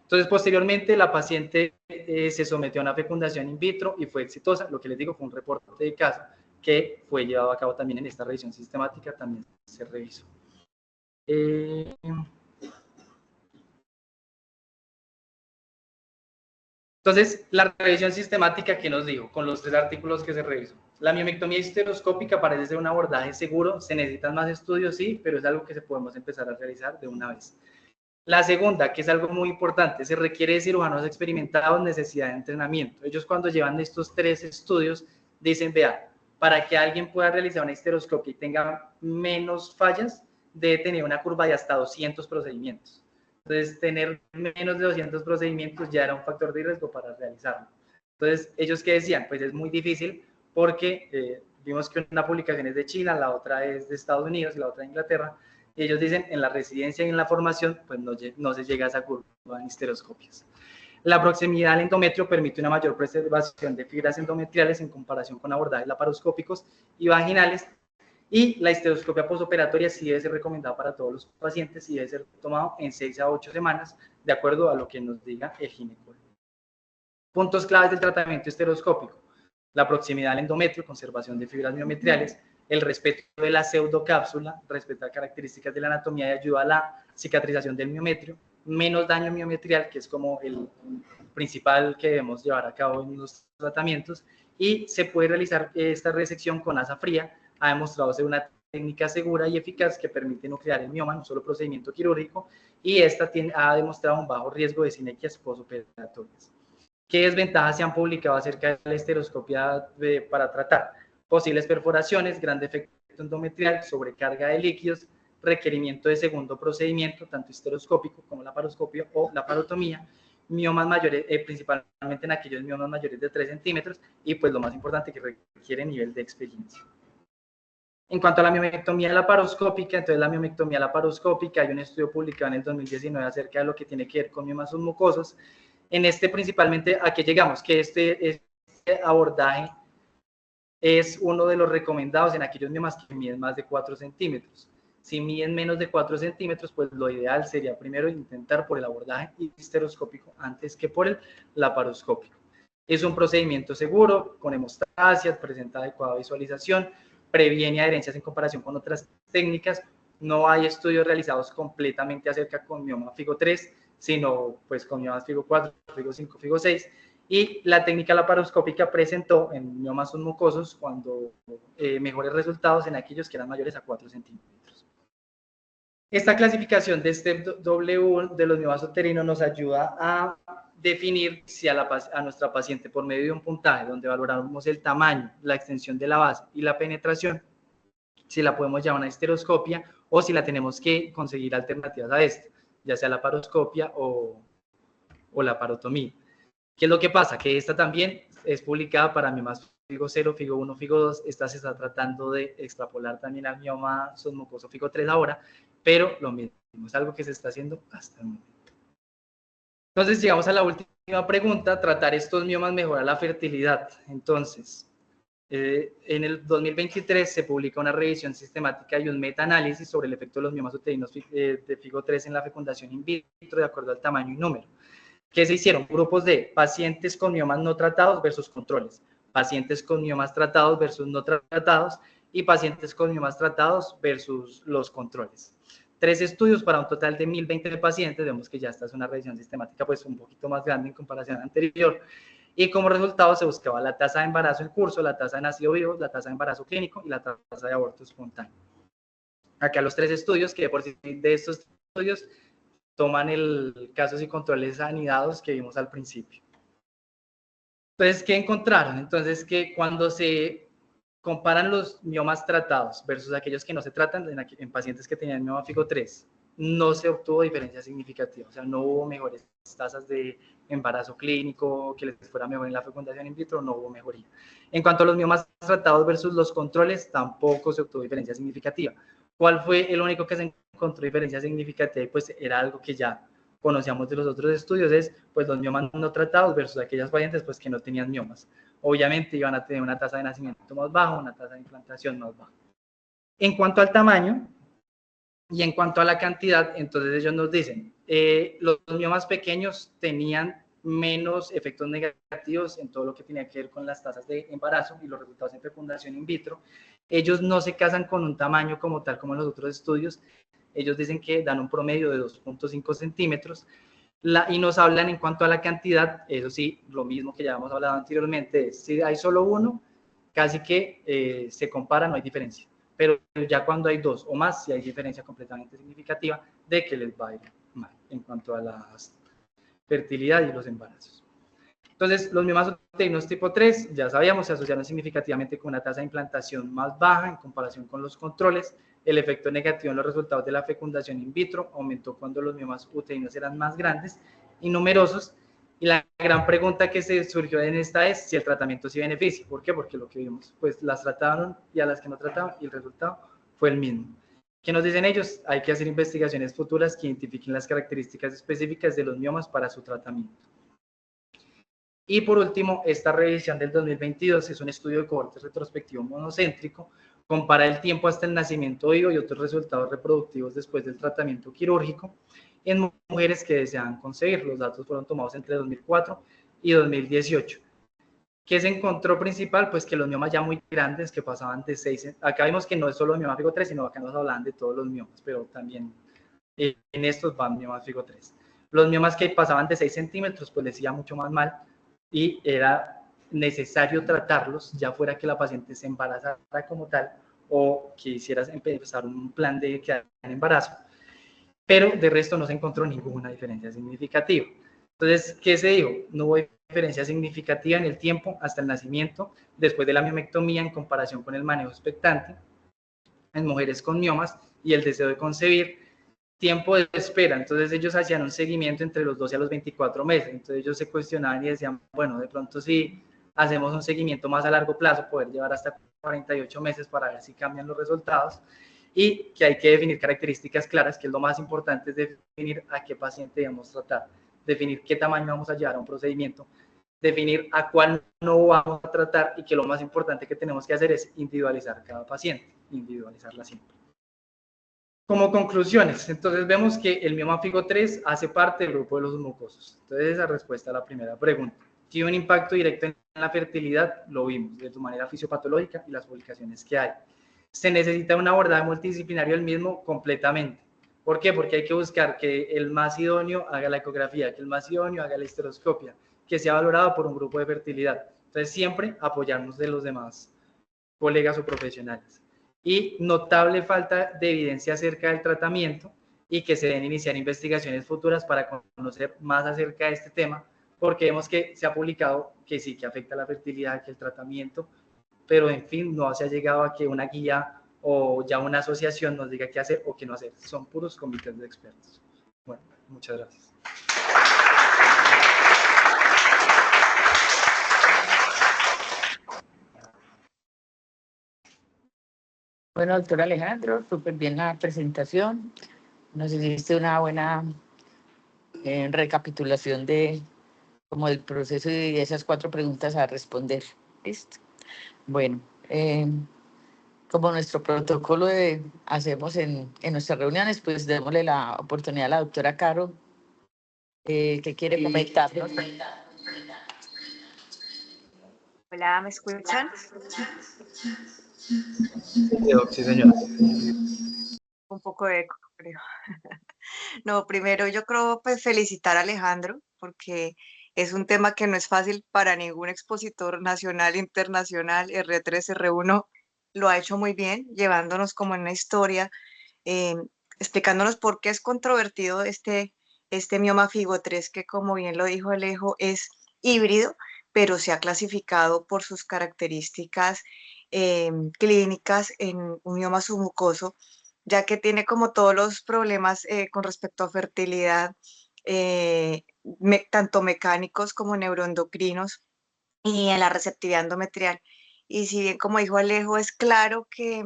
Entonces, posteriormente, la paciente se sometió a una fecundación in vitro y fue exitosa. Lo que les digo fue un reporte de caso que fue llevado a cabo también en esta revisión sistemática, también se revisó. Entonces, la revisión sistemática que nos dijo con los 3 artículos que se revisó. La miomectomía histeroscópica parece ser un abordaje seguro, se necesitan más estudios, sí, pero es algo que se podemos empezar a realizar de una vez. La segunda, que es algo muy importante, se requiere de cirujanos experimentados, necesidad de entrenamiento. Ellos cuando llevan estos 3 estudios dicen, vea, para que alguien pueda realizar una histeroscopia y tenga menos fallas, debe tener una curva de hasta 200 procedimientos. Entonces, tener menos de 200 procedimientos ya era un factor de riesgo para realizarlo. Entonces, ¿ellos qué decían? Pues es muy difícil porque vimos que una publicación es de China, la otra es de Estados Unidos y la otra de Inglaterra, y ellos dicen en la residencia y en la formación, pues no se llega a esa curva en histeroscopias. La proximidad al endometrio permite una mayor preservación de fibras endometriales en comparación con abordajes laparoscópicos y vaginales, y la histeroscopia postoperatoria sí debe ser recomendada para todos los pacientes y debe ser tomado en 6 a 8 semanas, de acuerdo a lo que nos diga el ginecólogo. Puntos claves del tratamiento histeroscópico: la proximidad al endometrio, conservación de fibras miometriales, el respeto de la pseudocápsula, respetar características de la anatomía y ayuda a la cicatrización del miometrio, menos daño miometrial, que es como el principal que debemos llevar a cabo en los tratamientos, y se puede realizar esta resección con asa fría. Ha demostrado ser una técnica segura y eficaz que permite nuclear el mioma en un solo procedimiento quirúrgico, y esta ha demostrado un bajo riesgo de sinequias postoperatorias. ¿Qué desventajas se han publicado acerca de la histeroscopia para tratar? Posibles perforaciones, gran defecto endometrial, sobrecarga de líquidos, requerimiento de segundo procedimiento, tanto histeroscópico como laparoscopio o laparotomía, miomas mayores, principalmente en aquellos miomas mayores de 3 centímetros, y pues lo más importante, que requiere nivel de experiencia. En cuanto a la miomectomía laparoscópica, entonces la miomectomía laparoscópica, hay un estudio publicado en el 2019 acerca de lo que tiene que ver con miomas submucosos. En este principalmente, ¿a qué llegamos? Que este abordaje es uno de los recomendados en aquellos miomas que miden más de 4 centímetros. Si miden menos de 4 centímetros, pues lo ideal sería primero intentar por el abordaje histeroscópico antes que por el laparoscópico. Es un procedimiento seguro, con hemostasia, presenta adecuada visualización, previene adherencias en comparación con otras técnicas. No hay estudios realizados completamente acerca con mioma FIGO 3, sino pues con miomas FIGO 4, FIGO 5, FIGO 6. Y la técnica laparoscópica presentó en miomas submucosos mejores resultados en aquellos que eran mayores a 4 centímetros. Esta clasificación de STEP-W de los miomas uterinos nos ayuda a definir si a nuestra paciente, por medio de un puntaje donde valoramos el tamaño, la extensión de la base y la penetración, si la podemos llevar a una histeroscopia o si la tenemos que conseguir alternativas a esto, ya sea laparoscopia o laparotomía. ¿Qué es lo que pasa? Que esta también es publicada para miomas FIGO 0, FIGO 1, FIGO 2. Esta se está tratando de extrapolar también al mioma submucoso FIGO 3 ahora, pero lo mismo, es algo que se está haciendo hasta el momento. Entonces llegamos a la última pregunta: ¿tratar estos miomas mejora la fertilidad? Entonces, en el 2023 se publica una revisión sistemática y un metaanálisis sobre el efecto de los miomas uterinos de FIGO 3 en la fecundación in vitro de acuerdo al tamaño y número. ¿Qué se hicieron? Grupos de pacientes con miomas no tratados versus controles, pacientes con miomas tratados versus no tratados y pacientes con miomas tratados versus los controles. 3 estudios para un total de 1.020 pacientes. Vemos que ya esta es una revisión sistemática pues un poquito más grande en comparación a la anterior. Y como resultado se buscaba la tasa de embarazo en curso, la tasa de nacido vivo, la tasa de embarazo clínico y la tasa de aborto espontáneo. Acá los 3 estudios, que por sí de estos estudios toman el casos y controles anidados que vimos al principio. Entonces, ¿qué encontraron? Entonces, que cuando se comparan los miomas tratados versus aquellos que no se tratan, en pacientes que tenían mioma FIGO 3, no se obtuvo diferencia significativa, o sea, no hubo mejores tasas de embarazo clínico, que les fuera mejor en la fecundación in vitro, no hubo mejoría. En cuanto a los miomas tratados versus los controles, tampoco se obtuvo diferencia significativa. ¿Cuál fue el único que se encontró diferencia significativa? Pues era algo que ya conocíamos de los otros estudios, es pues los miomas no tratados versus aquellas pacientes pues que no tenían miomas. Obviamente iban a tener una tasa de nacimiento más baja, una tasa de implantación más baja. En cuanto al tamaño y en cuanto a la cantidad, entonces ellos nos dicen, los miomas pequeños tenían menos efectos negativos en todo lo que tenía que ver con las tasas de embarazo y los resultados en fecundación in vitro. Ellos no se casan con un tamaño como tal como en los otros estudios. Ellos dicen que dan un promedio de 2.5 centímetros. Y nos hablan en cuanto a la cantidad, eso sí, lo mismo que ya hemos hablado anteriormente, es, si hay solo uno, casi que se compara, no hay diferencia. Pero ya cuando hay dos o más, sí hay diferencia completamente significativa de que les va a ir mal en cuanto a la fertilidad y los embarazos. Entonces, los miomas uterinos tipo 3, ya sabíamos, se asociaron significativamente con una tasa de implantación más baja en comparación con los controles. El efecto negativo en los resultados de la fecundación in vitro aumentó cuando los miomas uterinos eran más grandes y numerosos. Y la gran pregunta que se surgió en esta es si el tratamiento sí beneficia. ¿Por qué? Porque lo que vimos, pues las trataron y a las que no trataban y el resultado fue el mismo. ¿Qué nos dicen ellos? Hay que hacer investigaciones futuras que identifiquen las características específicas de los miomas para su tratamiento. Y por último, esta revisión del 2022 es un estudio de cohorte retrospectivo monocéntrico, compara el tiempo hasta el nacimiento vivo y otros resultados reproductivos después del tratamiento quirúrgico en mujeres que desean concebir. Los datos fueron tomados entre 2004 y 2018. ¿Qué se encontró principal? Pues que los miomas ya muy grandes, que pasaban de 6, acá vimos que no es solo el mioma figo 3, sino acá nos hablaban de todos los miomas, pero también en estos van miomas figo 3. Los miomas que pasaban de 6 centímetros, pues les iba mucho más mal, y era necesario tratarlos, ya fuera que la paciente se embarazara como tal o que hicieras empezar un plan de quedar en embarazo, pero de resto no se encontró ninguna diferencia significativa. Entonces, ¿qué se dijo? No hubo diferencia significativa en el tiempo hasta el nacimiento, después de la miomectomía en comparación con el manejo expectante en mujeres con miomas y el deseo de concebir. Tiempo de espera, entonces ellos hacían un seguimiento entre los 12 a los 24 meses, entonces ellos se cuestionaban y decían, bueno, de pronto si hacemos un seguimiento más a largo plazo, poder llevar hasta 48 meses para ver si cambian los resultados, y que hay que definir características claras, que es lo más importante, es definir a qué paciente debemos tratar, definir qué tamaño vamos a llevar a un procedimiento, definir a cuál no vamos a tratar, y que lo más importante que tenemos que hacer es individualizar cada paciente, individualizarla siempre. Como conclusiones, entonces vemos que el mioma figo 3 hace parte del grupo de los mucosos. Entonces esa respuesta a la primera pregunta. ¿Tiene un impacto directo en la fertilidad? Lo vimos de su manera fisiopatológica y las publicaciones que hay. Se necesita un abordaje multidisciplinario del mismo completamente. ¿Por qué? Porque hay que buscar que el más idóneo haga la ecografía, que el más idóneo haga la histeroscopia, que sea valorado por un grupo de fertilidad. Entonces siempre apoyarnos de los demás colegas o profesionales. Y notable falta de evidencia acerca del tratamiento y que se deben iniciar investigaciones futuras para conocer más acerca de este tema, porque vemos que se ha publicado que sí, que afecta la fertilidad, que el tratamiento, pero en fin, no se ha llegado a que una guía o ya una asociación nos diga qué hacer o qué no hacer. Son puros comités de expertos. Bueno, muchas gracias. Bueno, doctor Alejandro, súper bien la presentación. Nos hiciste una buena recapitulación de como del proceso y de esas 4 preguntas a responder. ¿Listo? Bueno, como nuestro protocolo hacemos en nuestras reuniones, pues démosle la oportunidad a la doctora Caro, que quiere comentarnos. Hola, ¿me escuchan? Sí, señora. Un poco de eco, creo. No, primero yo creo pues felicitar a Alejandro porque es un tema que no es fácil para ningún expositor nacional, internacional. R3, R1 lo ha hecho muy bien, llevándonos como en una historia, eh, explicándonos por qué es controvertido este mioma figo 3, que como bien lo dijo Alejo, es híbrido, pero se ha clasificado por sus características clínicas en un mioma submucoso, ya que tiene como todos los problemas con respecto a fertilidad, tanto mecánicos como neuroendocrinos y en la receptividad endometrial. Y si bien, como dijo Alejo, es claro que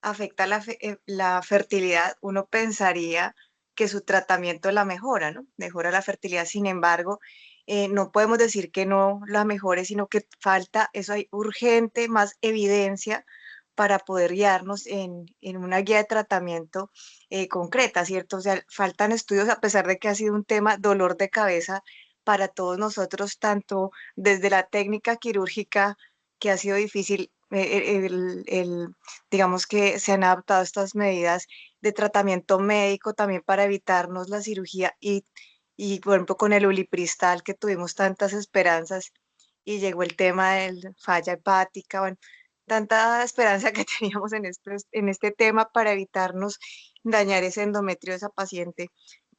afecta la fertilidad, uno pensaría que su tratamiento la mejora, ¿no? Mejora la fertilidad. Sin embargo, no podemos decir que no la mejore, sino que falta, eso hay urgente, más evidencia para poder guiarnos en una guía de tratamiento concreta, ¿cierto? O sea, faltan estudios, a pesar de que ha sido un tema dolor de cabeza para todos nosotros, tanto desde la técnica quirúrgica, que ha sido difícil, digamos que se han adaptado estas medidas de tratamiento médico también para evitarnos la cirugía, y y por ejemplo con el ulipristal que tuvimos tantas esperanzas y llegó el tema de falla hepática, bueno, tanta esperanza que teníamos en este tema para evitarnos dañar ese endometrio de esa paciente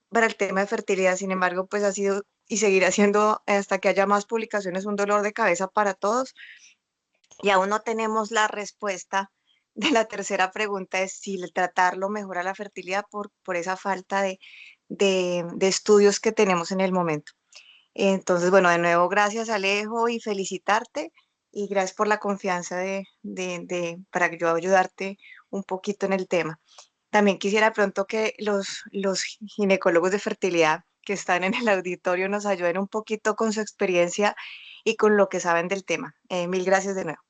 para el tema de fertilidad. Sin embargo, pues ha sido y seguirá siendo hasta que haya más publicaciones un dolor de cabeza para todos y aún no tenemos la respuesta de la tercera pregunta, es si el tratarlo mejora la fertilidad por esa falta de estudios que tenemos en el momento. Entonces, bueno, de nuevo, gracias Alejo y felicitarte y gracias por la confianza para que yo ayudarte un poquito en el tema. También quisiera pronto que los ginecólogos de fertilidad que están en el auditorio nos ayuden un poquito con su experiencia y con lo que saben del tema. Mil gracias de nuevo.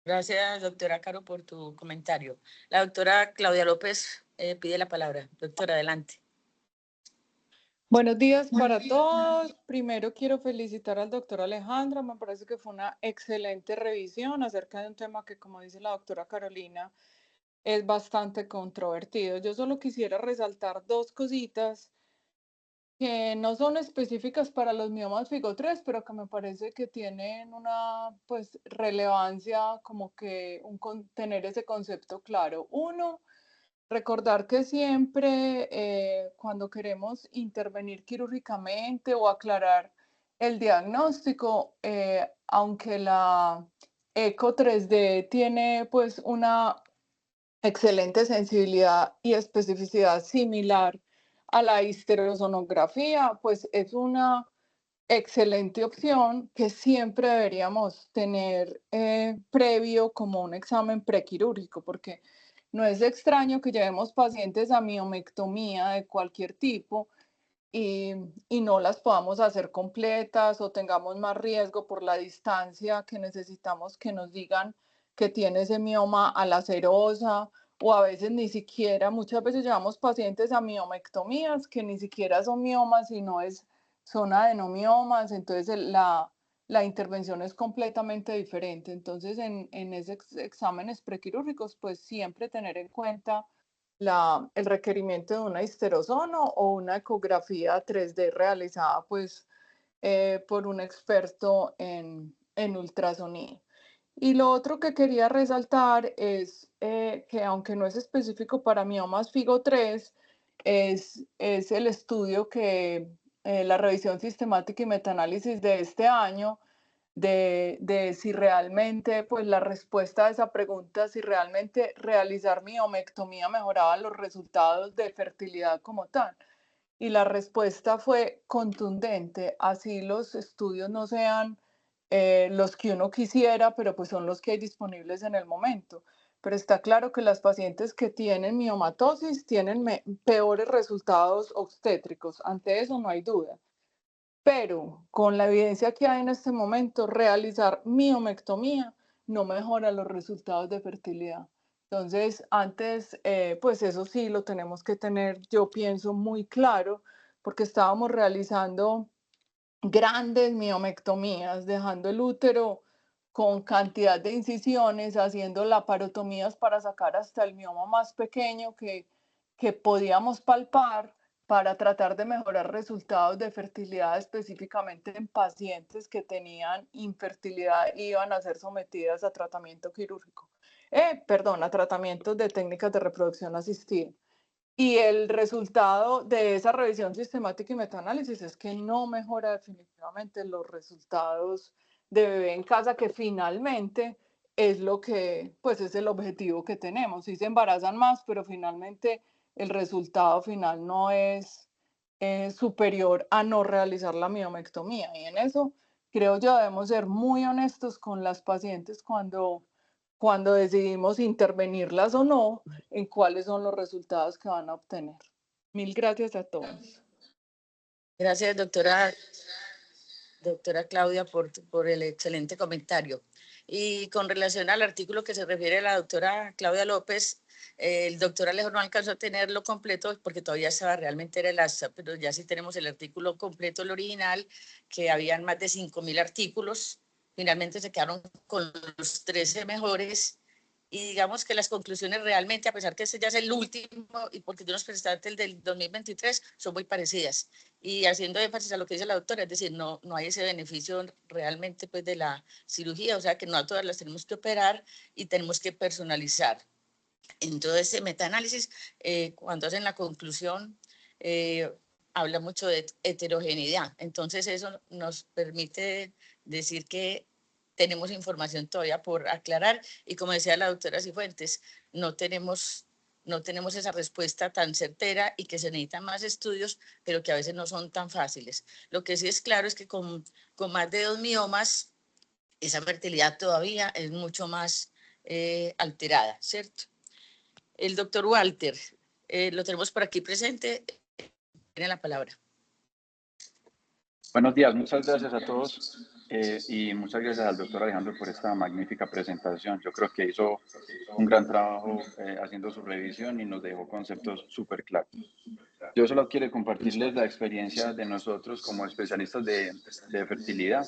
Gracias, doctora Caro, por tu comentario. La doctora Claudia López pide la palabra. Doctora, adelante. Buenos días para todos. Primero quiero felicitar al doctor Alejandro. Me parece que fue una excelente revisión acerca de un tema que, como dice la doctora Carolina, es bastante controvertido. Yo solo quisiera resaltar dos cositas que no son específicas para los miomas FIGO3, pero que me parece que tienen una pues relevancia como que tener ese concepto claro. Uno, recordar que siempre cuando queremos intervenir quirúrgicamente o aclarar el diagnóstico, aunque la eco 3D tiene pues una excelente sensibilidad y especificidad similar a la histerosonografía, pues es una excelente opción que siempre deberíamos tener previo como un examen prequirúrgico, porque no es extraño que llevemos pacientes a miomectomía de cualquier tipo y no las podamos hacer completas o tengamos más riesgo por la distancia que necesitamos que nos digan que tiene ese mioma a la serosa o a veces ni siquiera, muchas veces llevamos pacientes a miomectomías que ni siquiera son miomas, sino son adenomiomas, entonces la intervención es completamente diferente. Entonces en esos exámenes prequirúrgicos, pues siempre tener en cuenta el requerimiento de una histerosono o una ecografía 3D realizada pues por un experto en ultrasonido. Y lo otro que quería resaltar es que aunque no es específico para miomas FIGO3, es el estudio que la revisión sistemática y metaanálisis de este año de si realmente, pues la respuesta a esa pregunta, si realmente realizar miomectomía mejoraba los resultados de fertilidad como tal. Y la respuesta fue contundente, así los estudios no sean los que uno quisiera, pero pues son los que hay disponibles en el momento. Pero está claro que las pacientes que tienen miomatosis tienen peores resultados obstétricos, ante eso no hay duda. Pero con la evidencia que hay en este momento, realizar miomectomía no mejora los resultados de fertilidad. Entonces, antes, pues eso sí lo tenemos que tener, yo pienso, muy claro, porque estábamos realizando grandes miomectomías, dejando el útero con cantidad de incisiones, haciendo laparotomías para sacar hasta el mioma más pequeño que podíamos palpar para tratar de mejorar resultados de fertilidad específicamente en pacientes que tenían infertilidad y iban a ser sometidas a tratamiento quirúrgico. A tratamientos de técnicas de reproducción asistida. Y el resultado de esa revisión sistemática y metaanálisis es que no mejora definitivamente los resultados de bebé en casa, que finalmente es lo que, pues es el objetivo que tenemos. Sí se embarazan más, pero finalmente el resultado final no es superior a no realizar la miomectomía. Y en eso creo yo debemos ser muy honestos con las pacientes cuando decidimos intervenirlas o no, en cuáles son los resultados que van a obtener. Mil gracias a todos. Gracias, doctora Claudia, por el excelente comentario. Y con relación al artículo que se refiere a la doctora Claudia López, el doctor Alejo no alcanzó a tenerlo completo porque todavía estaba realmente era el ASA, pero ya sí tenemos el artículo completo, el original, que habían más de 5.000 artículos. Finalmente se quedaron con los 13 mejores y digamos que las conclusiones realmente, a pesar que este ya es el último, y porque tú nos presentaste el del 2023, son muy parecidas. Y haciendo énfasis a lo que dice la doctora, es decir, no hay ese beneficio realmente pues, de la cirugía, o sea que no a todas las tenemos que operar y tenemos que personalizar. Entonces, ese metaanálisis, cuando hacen la conclusión, habla mucho de heterogeneidad. Entonces, eso nos permite decir que tenemos información todavía por aclarar y como decía la doctora Cifuentes, no tenemos esa respuesta tan certera y que se necesitan más estudios, pero que a veces no son tan fáciles. Lo que sí es claro es que con más de 2 miomas, esa fertilidad todavía es mucho más alterada, ¿cierto? El doctor Walter, lo tenemos por aquí presente, tiene la palabra. Buenos días, muchas gracias a todos y muchas gracias al doctor Alejandro por esta magnífica presentación. Yo creo que hizo un gran trabajo haciendo su revisión y nos dejó conceptos súper claros. Yo solo quiero compartirles la experiencia de nosotros como especialistas de fertilidad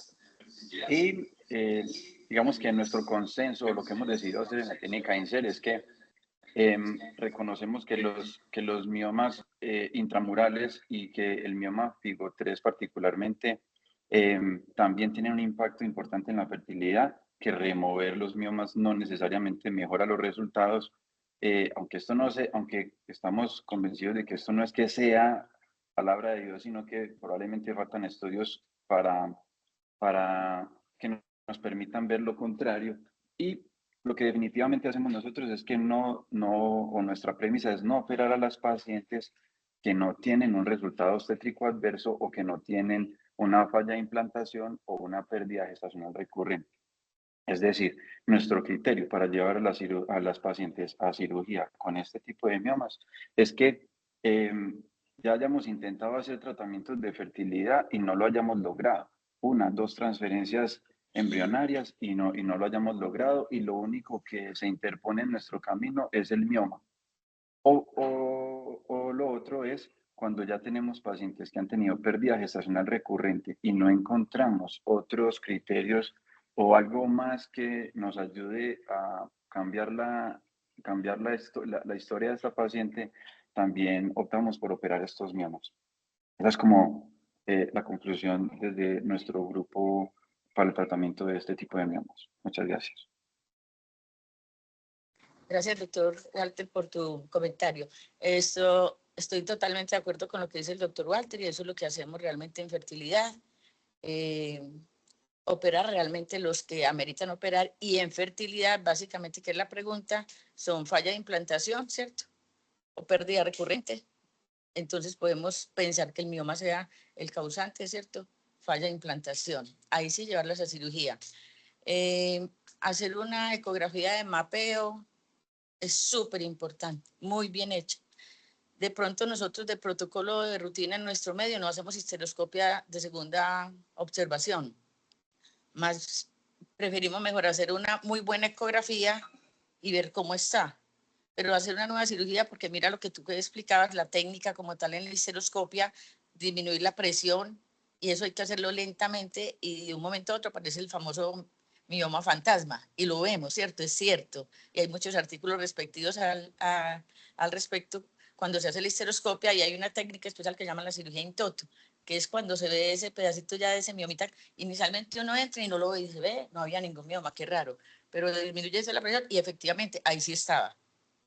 y digamos que nuestro consenso, lo que hemos decidido hacer en la técnica INSER es que reconocemos que los miomas intramurales y que el mioma FIGO3 particularmente también tienen un impacto importante en la fertilidad, que remover los miomas no necesariamente mejora los resultados, aunque estamos convencidos de que esto no es que sea palabra de Dios, sino que probablemente faltan estudios para que nos permitan ver lo contrario. Y lo que definitivamente hacemos nosotros es que o nuestra premisa es no operar a las pacientes que no tienen un resultado obstétrico adverso o que no tienen una falla de implantación o una pérdida gestacional recurrente. Es decir, nuestro criterio para llevar a las pacientes a cirugía con este tipo de miomas es que ya hayamos intentado hacer tratamientos de fertilidad y no lo hayamos logrado. 1, 2 transferencias embrionarias y no lo hayamos logrado y lo único que se interpone en nuestro camino es el mioma. O lo otro es cuando ya tenemos pacientes que han tenido pérdida gestacional recurrente y no encontramos otros criterios o algo más que nos ayude a cambiar la historia de esta paciente, también optamos por operar estos miomas. Esa es como la conclusión desde nuestro grupo para el tratamiento de este tipo de miomas. Muchas gracias. Gracias, doctor Walter, por tu comentario. Estoy totalmente de acuerdo con lo que dice el doctor Walter y eso es lo que hacemos realmente en fertilidad. Operar realmente los que ameritan operar y en fertilidad, básicamente, que es la pregunta, son falla de implantación, ¿cierto? O pérdida recurrente. Entonces podemos pensar que el mioma sea el causante, ¿cierto? Falla de implantación. Ahí sí llevarlas a cirugía. Hacer una ecografía de mapeo es súper importante, muy bien hecha. De pronto nosotros de protocolo de rutina en nuestro medio no hacemos histeroscopia de segunda observación. Más preferimos mejor hacer una muy buena ecografía y ver cómo está. Pero hacer una nueva cirugía, porque mira lo que tú explicabas, la técnica como tal en la histeroscopia, disminuir la presión, y eso hay que hacerlo lentamente y de un momento a otro aparece el famoso mioma fantasma y lo vemos, ¿cierto? Es cierto. Y hay muchos artículos respectivos al respecto cuando se hace la histeroscopia y hay una técnica especial que llaman la cirugía in toto, que es cuando se ve ese pedacito ya de ese miomita. Inicialmente uno entra y no lo ve y se ve, no había ningún mioma, qué raro. Pero disminuye la presión y efectivamente ahí sí estaba,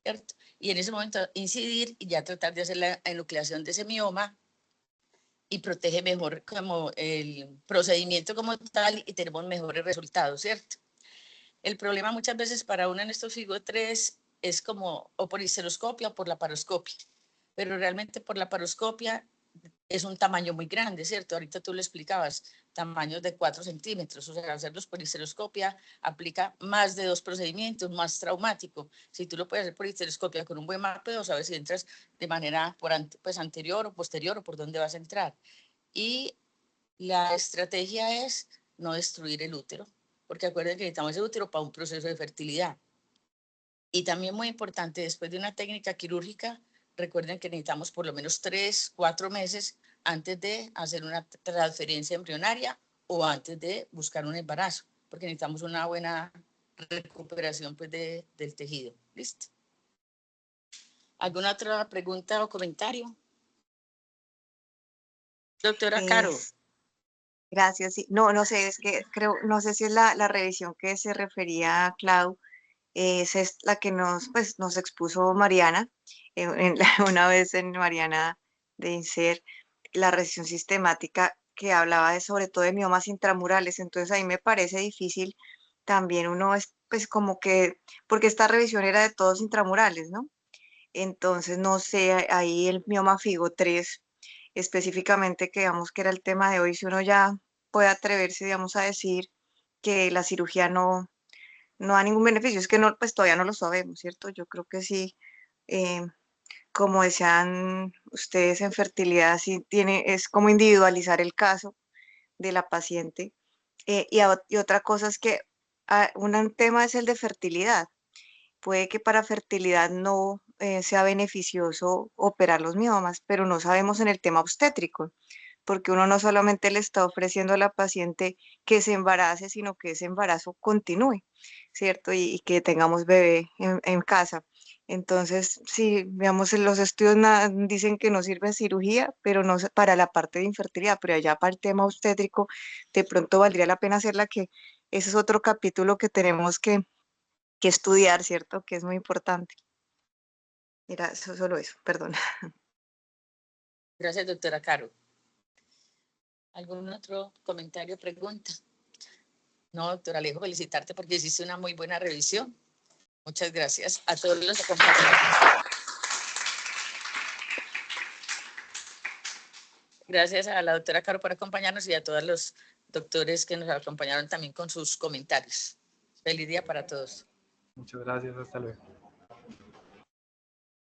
¿cierto? Y en ese momento incidir y ya tratar de hacer la enucleación de ese mioma y protege mejor como el procedimiento como tal y tenemos mejores resultados, ¿cierto? El problema muchas veces para uno en estos FIGO3 es como o por histeroscopia o por la paroscopia, pero realmente por la paroscopia es un tamaño muy grande, ¿cierto? Ahorita tú lo explicabas, tamaños de 4 centímetros, o sea, hacerlos por histeroscopia aplica más de 2 procedimientos, más traumático. Si tú lo puedes hacer por histeroscopia con un buen mapeo, sabes si entras de manera pues anterior o posterior o por dónde vas a entrar. Y la estrategia es no destruir el útero, porque acuérdense que necesitamos ese útero para un proceso de fertilidad. Y también muy importante, después de una técnica quirúrgica, recuerden que necesitamos por lo menos 3, 4 meses antes de hacer una transferencia embrionaria o antes de buscar un embarazo, porque necesitamos una buena recuperación pues, del tejido. ¿Listo? ¿Alguna otra pregunta o comentario? Doctora Caro. Gracias. Sí. No, no sé, es que creo, no sé si es la revisión que se refería a Clau, esa es la que nos expuso Mariana, una vez en Mariana de INSER, la revisión sistemática que hablaba sobre todo de miomas intramurales. Entonces ahí me parece difícil también uno es pues como que, porque esta revisión era de todos intramurales, ¿no? Entonces no sé, ahí el mioma FIGO3 específicamente, que digamos que era el tema de hoy, si uno ya puede atreverse, digamos, a decir que la cirugía no da ningún beneficio, es que no, pues todavía no lo sabemos, ¿cierto? Yo creo que sí, eh, como decían ustedes en fertilidad, sí es como individualizar el caso de la paciente. Y otra cosa es que un tema es el de fertilidad. Puede que para fertilidad no sea beneficioso operar los miomas, pero no sabemos en el tema obstétrico, porque uno no solamente le está ofreciendo a la paciente que se embarace, sino que ese embarazo continúe, ¿cierto? Y que tengamos bebé en casa. Entonces, sí, veamos, en los estudios dicen que no sirve cirugía, pero no para la parte de infertilidad, pero allá para el tema obstétrico, de pronto valdría la pena hacerla, que ese es otro capítulo que tenemos que estudiar, ¿cierto? Que es muy importante. Mira, solo eso, perdón. Gracias, doctora Caro. ¿Algún otro comentario o pregunta? No, doctora Alejo, felicitarte porque hiciste una muy buena revisión. Muchas gracias a todos los acompañantes. Gracias a la doctora Caro por acompañarnos y a todos los doctores que nos acompañaron también con sus comentarios. Feliz día para todos. Muchas gracias, hasta luego.